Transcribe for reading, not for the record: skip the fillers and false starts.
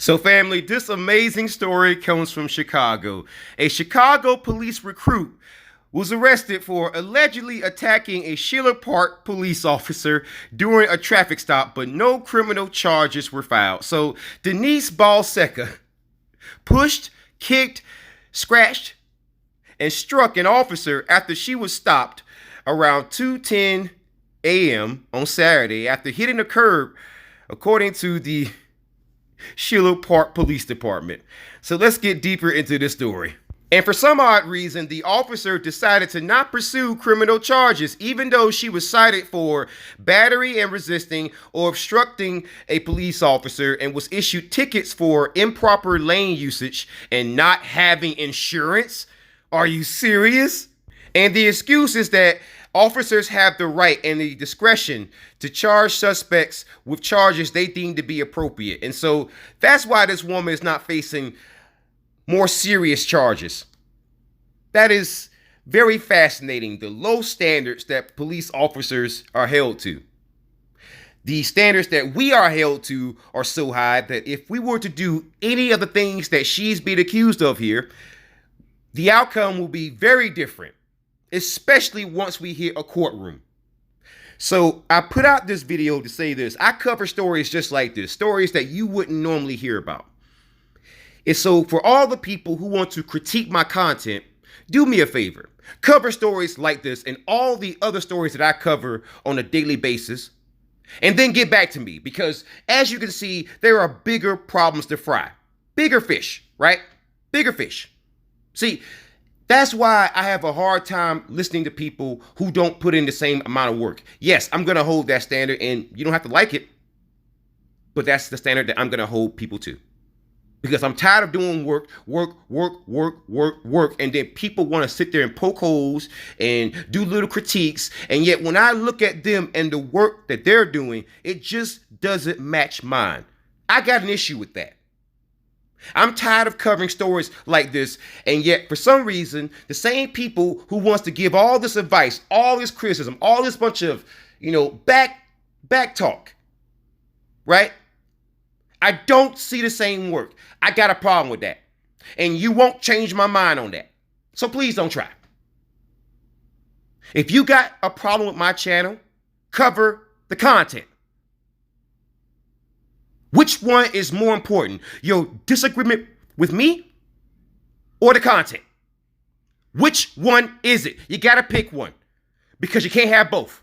So family, this amazing story comes from Chicago. A Chicago police recruit was arrested for allegedly attacking a Schiller Park police officer during a traffic stop, but no criminal charges were filed. So Denise Balseca pushed, kicked, scratched, and struck an officer after she was stopped around 2:10 a.m. on Saturday after hitting a curb, according to the Schiller Park Police Department. So let's get deeper into this story. And for some odd reason, the officer decided to not pursue criminal charges, even though she was cited for battery and resisting or obstructing a police officer and was issued tickets for improper lane usage and not having insurance. Are you serious? And the excuse is that officers have the right and the discretion to charge suspects with charges they deem to be appropriate. And so that's why this woman is not facing more serious charges. That is very fascinating, the low standards that police officers are held to. The standards that we are held to are so high that if we were to do any of the things that she's being accused of here, the outcome will be very different, especially once we hit a courtroom. So I put out this video to say this. I cover stories just like this, stories that you wouldn't normally hear about. And so for all the people who want to critique my content, do me a favor. Cover stories like this and all the other stories that I cover on a daily basis, and then get back to me, because as you can see, there are bigger problems to fry. Bigger fish, right? Bigger fish. See, that's why I have a hard time listening to people who don't put in the same amount of work. Yes, I'm going to hold that standard, and you don't have to like it, but that's the standard that I'm going to hold people to. Because I'm tired of doing work, and then people want to sit there and poke holes and do little critiques. And yet when I look at them and the work that they're doing, it just doesn't match mine. I got an issue with that. I'm tired of covering stories like this, and yet for some reason, the same people who wants to give all this advice, all this criticism, all this bunch of, back talk, right? I don't see the same work. I got a problem with that. And you won't change my mind on that. So please don't try. If you got a problem with my channel, cover the content. Which one is more important? Your disagreement with me or the content? Which one is it? You got to pick one, because you can't have both.